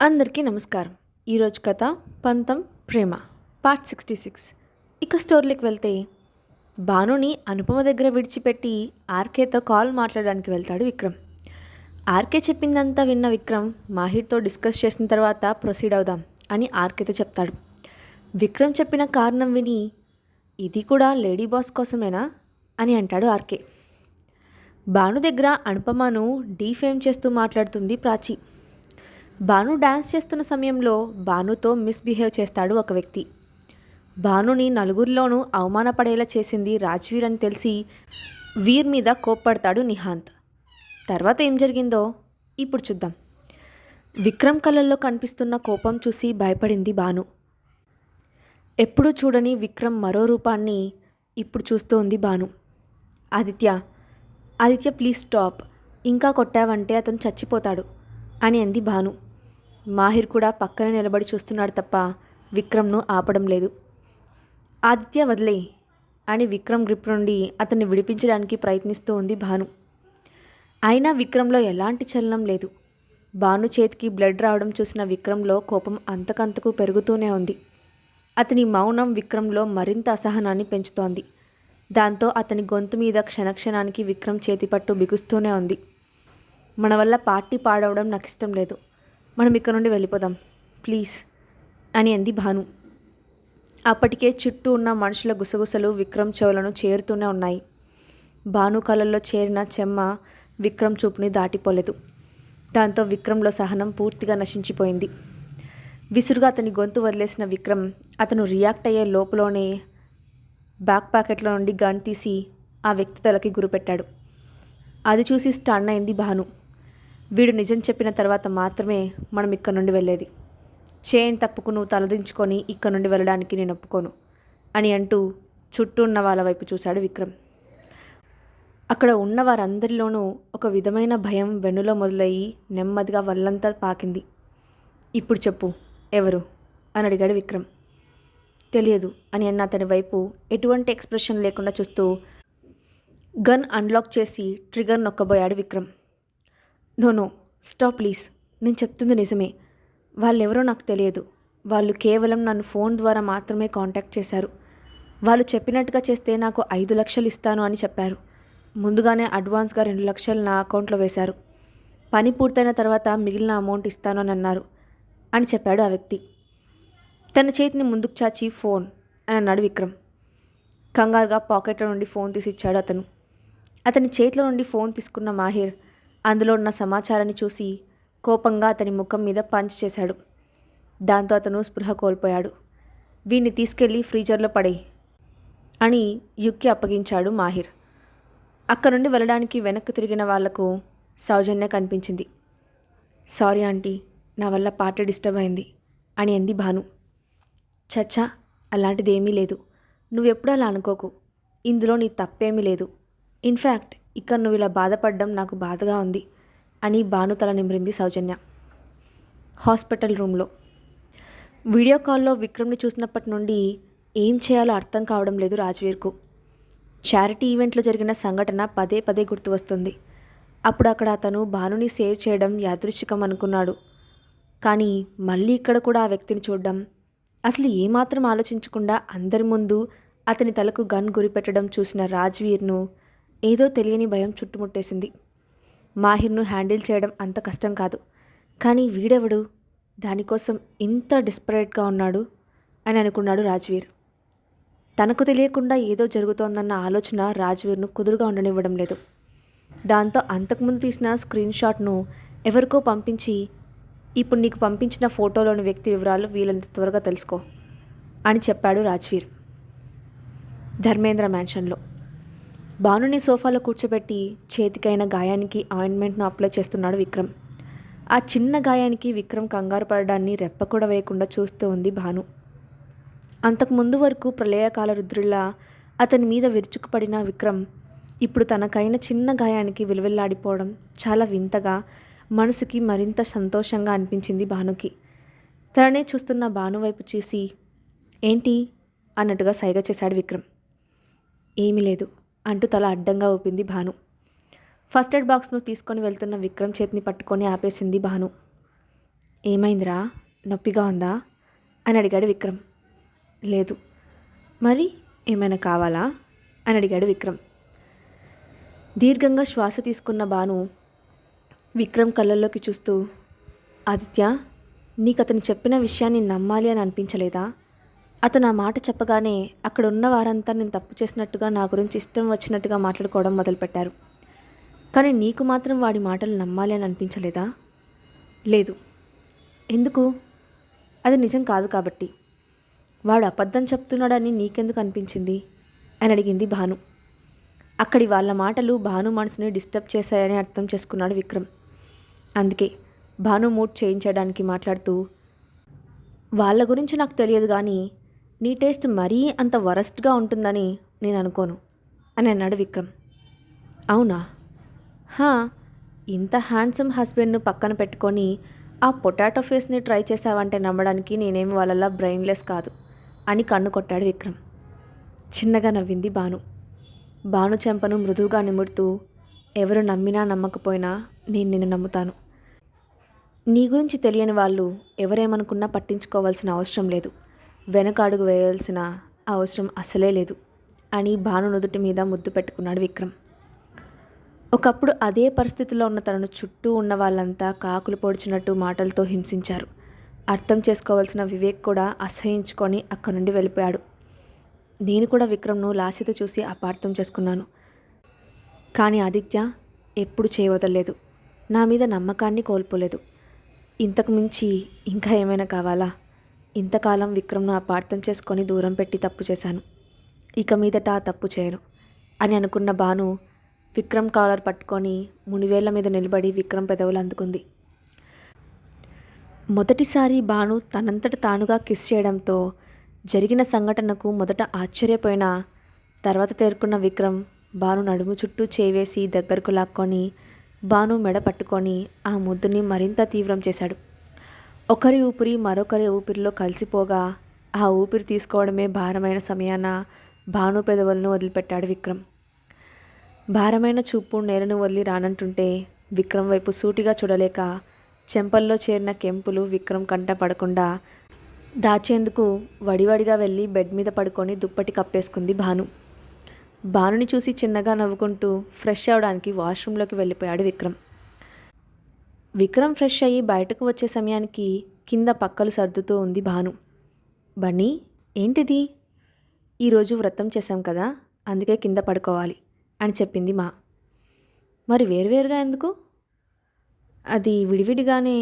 అందరికీ నమస్కారం. ఈరోజు కథ పంతం ప్రేమ పార్ట్ 66. ఇక స్టోరీలోకి వెళ్తే భానుని అనుపమ దగ్గర విడిచిపెట్టి ఆర్కేతో కాల్ మాట్లాడడానికి వెళ్తాడు విక్రమ్. ఆర్కే చెప్పిందంతా విన్న విక్రమ్ మాహిర్తో డిస్కస్ చేసిన తర్వాత ప్రొసీడ్ అవుదాం అని ఆర్కేతో చెప్తాడు. విక్రమ్ చెప్పిన కారణం విని ఇది కూడా లేడీ బాస్ కోసమేనా అని అంటాడు ఆర్కే. భాను దగ్గర అనుపమను డీఫేమ్ చేస్తూ మాట్లాడుతుంది ప్రాచి. భాను డ్యాన్స్ చేస్తున్న సమయంలో భానుతో మిస్బిహేవ్ చేస్తాడు ఒక వ్యక్తి. భానుని నలుగురిలోనూ అవమానపడేలా చేసింది రాజ్వీర్ అని తెలిసి వీర్ మీద కోప్పడతాడు నిహాంత్. తర్వాత ఏం జరిగిందో ఇప్పుడు చూద్దాం. విక్రమ్ కళ్ళల్లో కనిపిస్తున్న కోపం చూసి భయపడింది భాను. ఎప్పుడూ చూడని విక్రమ్ మరో రూపాన్ని ఇప్పుడు చూస్తూ ఉంది భాను. ఆదిత్య ప్లీజ్ స్టాప్, ఇంకా కొట్టావంటే అతను చచ్చిపోతాడు అని అంది భాను. మాహిర్ కూడా పక్కనే నిలబడి చూస్తున్నాడు తప్ప విక్రమ్ను ఆపడం లేదు. ఆదిత్య వదిలే అని విక్రమ్ గ్రిప్ నుండి అతన్ని విడిపించడానికి ప్రయత్నిస్తూ ఉంది భాను. అయినా విక్రమ్లో ఎలాంటి చలనం లేదు. భాను చేతికి బ్లడ్ రావడం చూసిన విక్రమ్లో కోపం అంతకంతకు పెరుగుతూనే ఉంది. అతని మౌనం విక్రమ్లో మరింత అసహనాన్ని పెంచుతోంది. దాంతో అతని గొంతు మీద క్షణక్షణానికి విక్రమ్ చేతిపట్టు బిగుస్తూనే ఉంది. మన వల్ల పార్టీ పాడవడం నాకు ఇష్టం లేదు, మనం ఇక్కడ నుండి వెళ్ళిపోదాం ప్లీజ్ అని అంది భాను. అప్పటికే చుట్టూ ఉన్న మనుషుల గుసగుసలు విక్రమ్ చెవులను చేరుతూనే ఉన్నాయి. భాను కళ్ళల్లో చేరిన చెమ్మ విక్రమ్ చూపుని దాటిపోలేదు. దాంతో విక్రమ్లో సహనం పూర్తిగా నశించిపోయింది. విసురుగా అతని గొంతు వదిలేసిన విక్రమ్ అతను రియాక్ట్ అయ్యే లోపలనే బ్యాక్ ప్యాకెట్లో నుండి గన్ తీసి ఆ వ్యక్తి తలకి గురిపెట్టాడు. అది చూసి స్టన్ అయింది భాను. వీడు నిజం చెప్పిన తర్వాత మాత్రమే మనం ఇక్కడ నుండి వెళ్ళేది. చైన్ తప్పుకు నువ్వు తలదించుకొని ఇక్కడ నుండి వెళ్ళడానికి నేను ఒప్పుకోను అని అంటూ చుట్టూ ఉన్న వాళ్ళ వైపు చూశాడు విక్రమ్. అక్కడ ఉన్న వారందరిలోనూ ఒక విధమైన భయం వెన్నులో మొదలయ్యి నెమ్మదిగా వల్లంతా పాకింది. ఇప్పుడు చెప్పు ఎవరు అని అడిగాడు విక్రమ్. తెలియదు అని అన్న అతని వైపు ఎటువంటి ఎక్స్ప్రెషన్ లేకుండా చూస్తూ గన్ అన్లాక్ చేసి ట్రిగర్ నొక్కబోయాడు విక్రమ్. నో స్టాప్ ప్లీజ్, నేను చెప్తుంది నిజమే. వాళ్ళెవరో నాకు తెలియదు. వాళ్ళు కేవలం నన్ను ఫోన్ ద్వారా మాత్రమే కాంటాక్ట్ చేశారు. వాళ్ళు చెప్పినట్టుగా చేస్తే నాకు 5 లక్షలు ఇస్తాను అని చెప్పారు. ముందుగానే అడ్వాన్స్గా 2 లక్షలు నా అకౌంట్లో వేశారు. పని పూర్తయిన తర్వాత మిగిలిన అమౌంట్ ఇస్తాను అని అన్నారు అని చెప్పాడు ఆ వ్యక్తి. తన చేతిని ముందుకు చాచి ఫోన్ అని అన్నాడు విక్రమ్. కంగారుగా పాకెట్లో నుండి ఫోన్ తీసి ఇచ్చాడు అతను. అతని చేతిలో నుండి ఫోన్ తీసుకున్న మాహిర్ అందులో ఉన్న సమాచారాన్ని చూసి కోపంగా అతని ముఖం మీద పంచ్ చేశాడు. దాంతో అతను స్పృహ కోల్పోయాడు. వీడిని తీసుకెళ్ళి ఫ్రీజర్లో పడేయి అని యుక్కి అప్పగించాడు మాహిర్. అక్కడ నుండి వెళ్ళడానికి వెనక్కి తిరిగిన వాళ్లకు సౌజన్య కనిపించింది. సారీ ఆంటీ, నా వల్ల పార్టీ డిస్టర్బ్ అయింది అని అంది భాను. చచ్చా, అలాంటిదేమీ లేదు. నువ్వెప్పుడు అలా అనుకోకు. ఇందులో నీ తప్పేమీ లేదు. ఇన్ఫ్యాక్ట్ ఇక్కడ నువ్వు ఇలా బాధపడడం నాకు బాధగా ఉంది అని భాను తల నిమిరింది సౌజన్య. హాస్పిటల్ రూమ్లో వీడియో కాల్లో విక్రమ్ని చూసినప్పటి నుండి ఏం చేయాలో అర్థం కావడం లేదు రాజ్వీర్కు. చారిటీ ఈవెంట్లో జరిగిన సంఘటన పదే పదే గుర్తు వస్తుంది. అప్పుడు అక్కడ అతను భానుని సేవ్ చేయడం యాదృచ్ఛికం అనుకున్నాడు. కానీ మళ్ళీ ఇక్కడ కూడా ఆ వ్యక్తిని చూడడం, అసలు ఏమాత్రం ఆలోచించకుండా అందరి ముందు అతని తలకు గన్ గురిపెట్టడం చూసిన రాజ్వీర్ను ఏదో తెలియని భయం చుట్టుముట్టేసింది. మాహిర్ను హ్యాండిల్ చేయడం అంత కష్టం కాదు, కానీ వీడెవడు దానికోసం ఇంత డిస్పరేట్గా ఉన్నాడు అని అనుకున్నాడు రాజ్వీర్. తనకు తెలియకుండా ఏదో జరుగుతోందన్న ఆలోచన రాజ్వీర్ను కుదురుగా ఉండనివ్వడం లేదు. దాంతో అంతకుముందు తీసిన స్క్రీన్ షాట్ను ఎవరికో పంపించి ఇప్పుడు నీకు పంపించిన ఫోటోలోని వ్యక్తి వివరాలు వీలంత త్వరగా తెలుసుకో అని చెప్పాడు రాజ్వీర్. ధర్మేంద్ర మ్యాన్షన్లో భానుని సోఫాలో కూర్చోబెట్టి చేతికైన గాయానికి ఆయింట్మెంట్ను అప్లై చేస్తున్నాడు విక్రమ్. ఆ చిన్న గాయానికి విక్రమ్ కంగారు పడడాన్ని రెప్ప కూడా వేయకుండా చూస్తూ ఉంది భాను. అంతకుముందు వరకు ప్రళయకాల రుద్రులా అతని మీద విరుచుకుపడిన విక్రమ్ ఇప్పుడు తనకైన చిన్న గాయానికి విలువెల్లాడిపోవడం చాలా వింతగా, మనసుకి మరింత సంతోషంగా అనిపించింది భానుకి. తననే చూస్తున్న భాను వైపు చూసి ఏంటి అన్నట్టుగా సైగ చేశాడు విక్రమ్. ఏమీ లేదు అంటూ తల అడ్డంగా ఊపింది భాను. ఫస్ట్ ఎయిడ్ బాక్స్ను తీసుకొని వెళ్తున్న విక్రమ్ చేతిని పట్టుకొని ఆపేసింది భాను. ఏమైందిరా, నొప్పిగా ఉందా అని అడిగాడు విక్రమ్. లేదు. మరి ఏమైనా కావాలా అని అడిగాడు విక్రమ్. దీర్ఘంగా శ్వాస తీసుకున్న భాను విక్రమ్ కళ్ళల్లోకి చూస్తూ, ఆదిత్య, నీకు అతను చెప్పిన విషయాన్ని నమ్మాలి అని అనిపించలేదా? అతను ఆ మాట చెప్పగానే అక్కడ ఉన్న వారంతా నేను తప్పు చేసినట్టుగా, నా గురించి ఇష్టం వచ్చినట్టుగా మాట్లాడుకోవడం మొదలుపెట్టారు. కానీ నీకు మాత్రం వాడి మాటలు నమ్మాలి అని అనిపించలేదా? లేదు. ఎందుకు? అది నిజం కాదు కాబట్టి. వాడు అబద్ధం చెప్తున్నాడని నీకెందుకు అనిపించింది అని అడిగింది భాను. అక్కడి వాళ్ళ మాటలు భాను మనసుని డిస్టర్బ్ చేశాయని అర్థం చేసుకున్నాడు విక్రమ్. అందుకే భాను మూడ్ చేంజ్ చేయడానికి మాట్లాడుతూ, వాళ్ళ గురించి నాకు తెలియదు కానీ నీ టేస్ట్ మరీ అంత వరస్ట్గా ఉంటుందని నేను అనుకోను అని అన్నాడు విక్రమ్. అవునా? హా, ఇంత హ్యాండ్సమ్ హస్బెండ్ను పక్కన పెట్టుకొని ఆ పొటాటో ఫేస్ని ట్రై చేసావంటే నమ్మడానికి నేనేమి వాళ్ళలా బ్రెయిన్లెస్ కాదు అని కన్ను కొట్టాడు విక్రమ్. చిన్నగా నవ్వింది భాను. భాను చెంపను మృదువుగా నిమురుతూ, ఎవరు నమ్మినా నమ్మకపోయినా నేను నిన్ను నమ్ముతాను. నీ గురించి తెలియని వాళ్ళు ఎవరేమనుకున్నా పట్టించుకోవాల్సిన అవసరం లేదు, వెనక అడుగు వేయాల్సిన అవసరం అసలే లేదు అని భాను నుదుటి మీద ముద్దు పెట్టుకున్నాడు విక్రమ్. ఒకప్పుడు అదే పరిస్థితిలో ఉన్న తనను చుట్టూ ఉన్న వాళ్ళంతా కాకులు పొడిచినట్టు మాటలతో హింసించారు. అర్థం చేసుకోవాల్సిన వివేక్ కూడా అసహించుకొని అక్కడి నుండి వెళ్ళిపోయాడు. నేను కూడా విక్రమ్ను లాస్యత చూసి అపార్థం చేసుకున్నాను. కానీ ఆదిత్య ఎప్పుడు చేయవదలేదు, నా మీద నమ్మకాన్ని కోల్పోలేదు. ఇంతకు మించి ఇంకా ఏమైనా కావాలా? ఇంతకాలం విక్రమ్ను అపార్థం చేసుకొని దూరం పెట్టి తప్పు చేశాను. ఇక మీదట ఆ తప్పు చేయను అని అనుకున్న భాను విక్రమ్ కాలర్ పట్టుకొని మునివేళ్ల మీద నిలబడి విక్రమ్ పెదవులు అందుకుంది. మొదటిసారి భాను తనంతట తానుగా కిస్ చేయడంతో జరిగిన సంఘటనకు మొదట ఆశ్చర్యపోయినా తర్వాత తేరుకున్న విక్రమ్ భాను నడుము చుట్టూ చేవేసి దగ్గరకు లాక్కొని భాను మెడ పట్టుకొని ఆ ముద్దుని మరింత తీవ్రం చేశాడు. ఒకరి ఊపిరి మరొకరి ఊపిరిలో కలిసిపోగా ఆ ఊపిరి తీసుకోవడమే భారమైన సమయాన భాను పెదవులను వదిలిపెట్టాడు విక్రమ్. భారమైన చూపు నేలను వదిలి రానంటుంటే విక్రమ్ వైపు సూటిగా చూడలేక చెంపల్లో చేరిన కెంపులు విక్రమ్ కంట పడకుండా దాచేందుకు వడివడిగా వెళ్ళి బెడ్ మీద పడుకొని దుప్పటి కప్పేసుకుంది భాను. భానుని చూసి చిన్నగా నవ్వుకుంటూ ఫ్రెష్ అవడానికి వాష్రూంలోకి వెళ్ళిపోయాడు విక్రమ్. విక్రమ్ ఫ్రెష్ అయ్యి బయటకు వచ్చే సమయానికి కింద పక్కలు సర్దుతూ ఉంది భాను. బన్నీ, ఏంటిది? ఈరోజు వ్రతం చేశాం కదా, అందుకే కింద పడుకోవాలి అని చెప్పింది మా. మరి వేరువేరుగా ఎందుకు? అది విడివిడిగానే.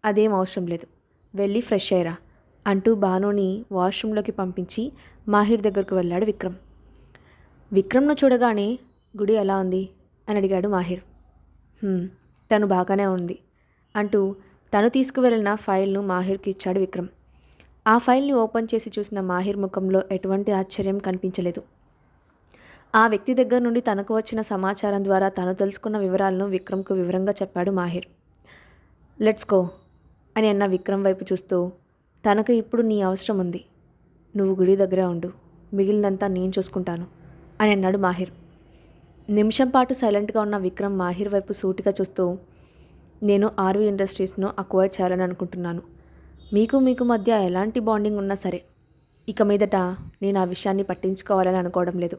అదేం అవసరం లేదు, వెళ్ళి ఫ్రెష్ అయ్యరా అంటూ భానుని వాష్రూంలోకి పంపించి మాహిర్ దగ్గరకు వెళ్ళాడు విక్రమ్. విక్రమ్ను చూడగానే గుడి ఎలా ఉంది అని అడిగాడు మాహిర్. తను బాగానే ఉంది అంటూ తను తీసుకువెళ్ళిన ఫైల్ను మాహిర్కి ఇచ్చాడు విక్రమ్. ఆ ఫైల్ని ఓపెన్ చేసి చూసిన మాహిర్ ముఖంలో ఎటువంటి ఆశ్చర్యం కనిపించలేదు. ఆ వ్యక్తి దగ్గర నుండి తనకు వచ్చిన సమాచారం ద్వారా తను తెలుసుకున్న వివరాలను విక్రమ్కు వివరంగా చెప్పాడు మాహిర్. లెట్స్ గో అని అన్న విక్రమ్ వైపు చూస్తూ, తనకు ఇప్పుడు నీ అవసరం ఉంది, నువ్వు గుడి దగ్గరే ఉండు, మిగిలినంతా నేను చూసుకుంటాను అని అన్నాడు మాహిర్. నిమిషం పాటు సైలెంట్గా ఉన్న విక్రమ్ మాహిర్ వైపు సూటిగా చూస్తూ, నేను ఆర్వీ ఇండస్ట్రీస్ను అక్వైర్ చేయాలని అనుకుంటున్నాను. మీకు మధ్య ఎలాంటి బాండింగ్ ఉన్నా సరే ఇక మీదట నేను ఆ విషయాన్ని పట్టించుకోవాలని అనుకోవడం లేదు.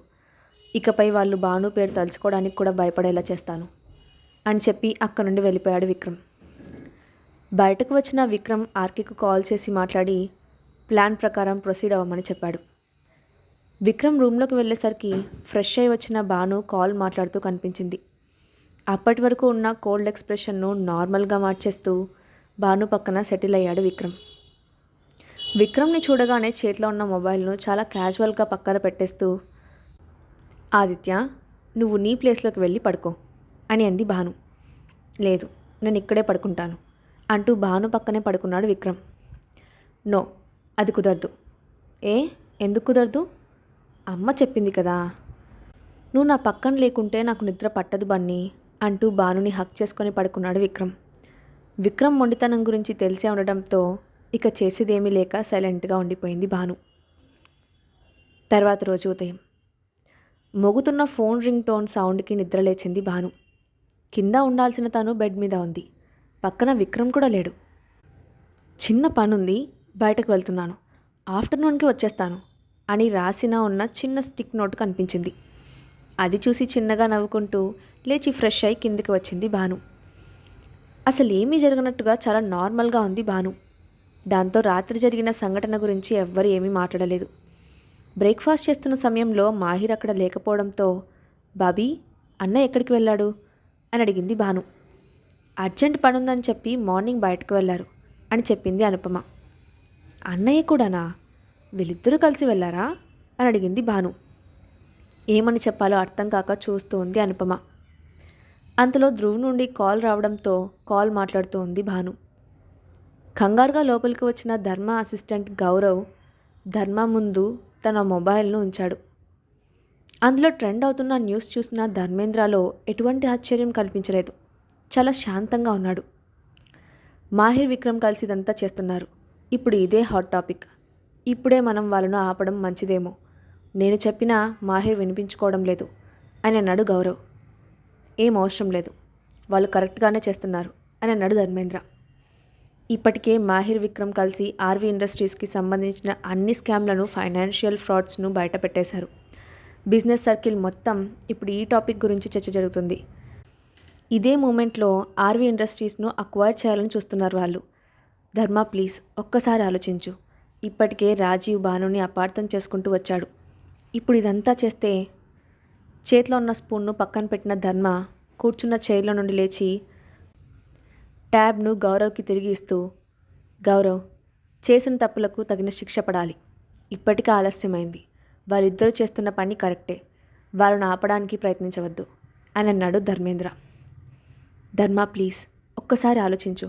ఇకపై వాళ్ళు భాను పేరు తలుచుకోవడానికి కూడా భయపడేలా చేస్తాను అని చెప్పి అక్కడి నుండి వెళ్ళిపోయాడు విక్రమ్. బయటకు వచ్చిన విక్రమ్ ఆర్కేకు కాల్ చేసి మాట్లాడి ప్లాన్ ప్రకారం ప్రొసీడ్ అవ్వమని చెప్పాడు. విక్రమ్ రూమ్లోకి వెళ్ళేసరికి ఫ్రెష్ అయి వచ్చిన భాను కాల్ మాట్లాడుతూ కనిపించింది. అప్పటి వరకు ఉన్న కోల్డ్ ఎక్స్ప్రెషన్ను నార్మల్గా మార్చేస్తూ భాను పక్కన సెటిల్ అయ్యాడు విక్రమ్. విక్రమ్ని చూడగానే చేతిలో ఉన్న మొబైల్ను చాలా క్యాజువల్గా పక్కన పెట్టేస్తూ, ఆదిత్య, నువ్వు నీ ప్లేస్లోకి వెళ్ళి పడుకో అని అంది భాను. లేదు, నేను ఇక్కడే పడుకుంటాను అంటూ భాను పక్కనే పడుకున్నాడు విక్రమ్. నో, అది కుదరదు. ఏ, ఎందుకు కుదరదు? అమ్మ చెప్పింది కదా. నువ్వు నా పక్కన లేకుంటే నాకు నిద్ర పట్టదు బన్నీ అంటూ భానుని హక్ చేసుకొని పడుకున్నాడు విక్రమ్. విక్రమ్ మొండితనం గురించి తెలిసే ఉండడంతో ఇక చేసేదేమీ లేక సైలెంట్గా ఉండిపోయింది భాను. తర్వాత రోజు ఉదయం మోగుతున్న ఫోన్ రింగ్ టోన్ సౌండ్కి నిద్రలేచింది భాను. కింద ఉండాల్సిన తను బెడ్ మీద ఉంది. పక్కన విక్రమ్ కూడా లేడు. చిన్న పనుంది, బయటకు వెళ్తున్నాను, ఆఫ్టర్నూన్కి వచ్చేస్తాను అని రాసిన ఉన్న చిన్న స్టిక్ నోట్ కనిపించింది. అది చూసి చిన్నగా నవ్వుకుంటూ లేచి ఫ్రెష్ అయి కిందికి వచ్చింది భాను. అసలు ఏమీ జరగనట్టుగా చాలా నార్మల్గా ఉంది భాను. దాంతో రాత్రి జరిగిన సంఘటన గురించి ఎవ్వరు ఏమీ మాట్లాడలేదు. బ్రేక్ఫాస్ట్ చేస్తున్న సమయంలో మాహిర్ అక్కడ లేకపోవడంతో బాబీ, అన్న ఎక్కడికి వెళ్ళాడు అని అడిగింది భాను. అర్జెంట్ పనుందని చెప్పి మార్నింగ్ బయటకు వెళ్ళారు అని చెప్పింది అనుపమ. అన్నయ్య కూడానా? వీళ్ళిద్దరూ కలిసి వెళ్ళారా అని అడిగింది భాను. ఏమని చెప్పాలో అర్థం కాక చూస్తూ ఉంది అనుపమ. అంతలో ధ్రువ్ నుండి కాల్ రావడంతో కాల్ మాట్లాడుతూ ఉంది భాను. కంగారుగా లోపలికి వచ్చిన ధర్మ అసిస్టెంట్ గౌరవ్ ధర్మ ముందు తన మొబైల్ను ఉంచాడు. అందులో ట్రెండ్ అవుతున్న న్యూస్ చూసిన ధర్మేంద్రలో ఎటువంటి ఆశ్చర్యం కల్పించలేదు. చాలా శాంతంగా ఉన్నాడు. మాహిర్ విక్రమ్ కలిసి ఇదంతా చేస్తున్నారు. ఇప్పుడు ఇదే హాట్ టాపిక్. ఇప్పుడే మనం వాళ్ళను ఆపడం మంచిదేమో. నేను చెప్పినా మాహిర్ వినిపించుకోవడం లేదు అని అన్నాడు గౌరవ్. ఏం అవసరం లేదు, వాళ్ళు కరెక్ట్గానే చేస్తున్నారు అని అన్నాడు ధర్మేంద్ర. ఇప్పటికే మాహిర్ విక్రమ్ కలిసి ఆర్వి ఇండస్ట్రీస్కి సంబంధించిన అన్ని స్కామ్లను, ఫైనాన్షియల్ ఫ్రాడ్స్ను బయట పెట్టేశారు. బిజినెస్ సర్కిల్ మొత్తం ఇప్పుడు ఈ టాపిక్ గురించి చర్చ జరుగుతుంది. ఇదే మూమెంట్లో ఆర్వి ఇండస్ట్రీస్ను అక్వైర్ చేయాలని చూస్తున్నారు వాళ్ళు. ధర్మ ప్లీజ్ ఒక్కసారి ఆలోచించు. ఇప్పటికే రాజీవ్ భానుని అపార్థం చేసుకుంటూ వచ్చాడు. ఇప్పుడు ఇదంతా చేస్తే చేతిలో ఉన్న స్పూన్ను పక్కన పెట్టిన ధర్మ కూర్చున్న చైర్లో నుండి లేచి ట్యాబ్ను గౌరవ్కి తిరిగి ఇస్తూ, గౌరవ్, చేసిన తప్పులకు తగిన శిక్ష పడాలి. ఇప్పటికే ఆలస్యమైంది. వాళ్ళిద్దరూ చేస్తున్న పని కరెక్టే. వాళ్ళను ఆపడానికి ప్రయత్నించవద్దు అని అన్నాడు ధర్మేంద్ర. ధర్మ ప్లీజ్ ఒక్కసారి ఆలోచించు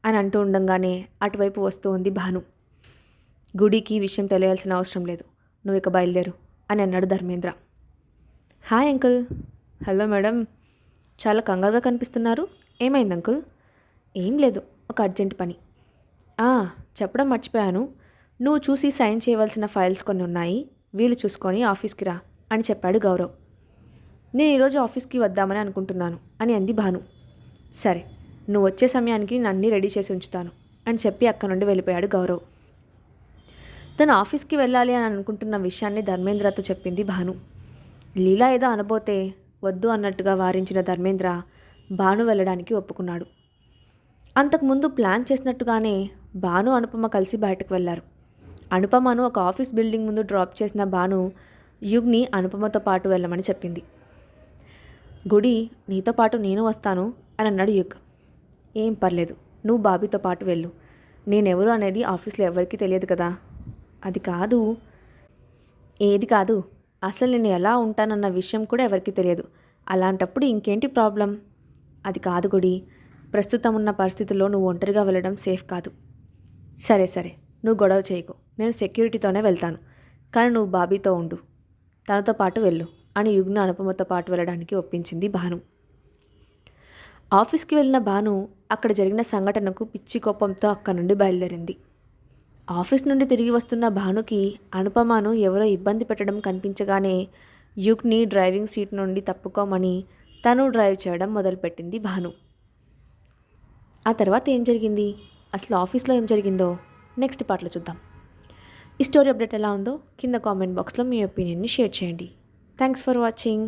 అని అంటూ ఉండంగానే అటువైపు వస్తూ ఉంది భాను. గుడికి విషయం తెలియాల్సిన అవసరం లేదు, నువ్వు ఇక బయలుదేరు అని అన్నాడు Dharmendra. Hi uncle. Hello madam, చాలా కంగారుగా కనిపిస్తున్నారు. ఏమైంది అంకుల్? ఏం లేదు, ఒక అర్జెంట్ పని. చెప్పడం మర్చిపోయాను, నువ్వు చూసి సైన్ చేయవలసిన ఫైల్స్ కొన్ని ఉన్నాయి, వీలు చూసుకొని ఆఫీస్కి రా అని చెప్పాడు గౌరవ్. నేను ఈరోజు ఆఫీస్కి వద్దామని అనుకుంటున్నాను అని అంది భాను. సరే, నువ్వు వచ్చే సమయానికి నన్ను రెడీ చేసి ఉంచుతాను అని చెప్పి అక్కడ నుండి వెళ్ళిపోయాడు గౌరవ్. తను ఆఫీస్కి వెళ్ళాలి అని అనుకుంటున్న విషయాన్ని ధర్మేంద్రతో చెప్పింది భాను. లీలా ఏదో అనబోతే వద్దు అన్నట్టుగా వారించిన ధర్మేంద్ర భాను వెళ్ళడానికి ఒప్పుకున్నాడు. అంతకుముందు ప్లాన్ చేసినట్టుగానే భాను, అనుపమ కలిసి బయటకు వెళ్ళారు. అనుపమను ఒక ఆఫీస్ బిల్డింగ్ ముందు డ్రాప్ చేసిన భాను యుగ్ని అనుపమతో పాటు వెళ్ళమని చెప్పింది. గుడి, నీతో పాటు నేను వస్తాను అని అన్నాడు యుగ్. ఏం పర్లేదు, నువ్వు బాబీతో పాటు వెళ్ళు. నేనెవరు అనేది ఆఫీస్లో ఎవరికీ తెలియదు కదా. అది కాదు. ఏది కాదు? అసలు నేను ఎలా ఉంటానన్న విషయం కూడా ఎవరికీ తెలియదు. అలాంటప్పుడు ఇంకేంటి ప్రాబ్లం? అది కాదు గుడి, ప్రస్తుతం ఉన్న పరిస్థితుల్లో నువ్వు ఒంటరిగా వెళ్ళడం సేఫ్ కాదు. సరే సరే, నువ్వు గొడవ చేయకు, నేను సెక్యూరిటీతోనే వెళ్తాను, కానీ నువ్వు బాబీతో ఉండు, తనతో పాటు వెళ్ళు అని యుగ్న అనుపమతో పాటు వెళ్ళడానికి ఒప్పించింది భాను. ఆఫీస్కి వెళ్ళిన భాను అక్కడ జరిగిన సంఘటనకు పిచ్చి కోపంతో అక్కడి నుండి బయలుదేరింది. ఆఫీస్ నుండి తిరిగి వస్తున్న భానుకి అనుపమను ఎవరో ఇబ్బంది పెట్టడం కనిపించగానే యుగ్ని డ్రైవింగ్ సీట్ నుండి తప్పుకోమని తను డ్రైవ్ చేయడం మొదలుపెట్టింది భాను. ఆ తర్వాత ఏం జరిగింది, అసలు ఆఫీస్లో ఏం జరిగిందో నెక్స్ట్ పార్ట్లో చూద్దాం. ఈ స్టోరీ అప్డేట్ ఎలా ఉందో కింద కామెంట్ బాక్స్లో మీ ఒపీనియన్ని షేర్ చేయండి. Thanks for watching.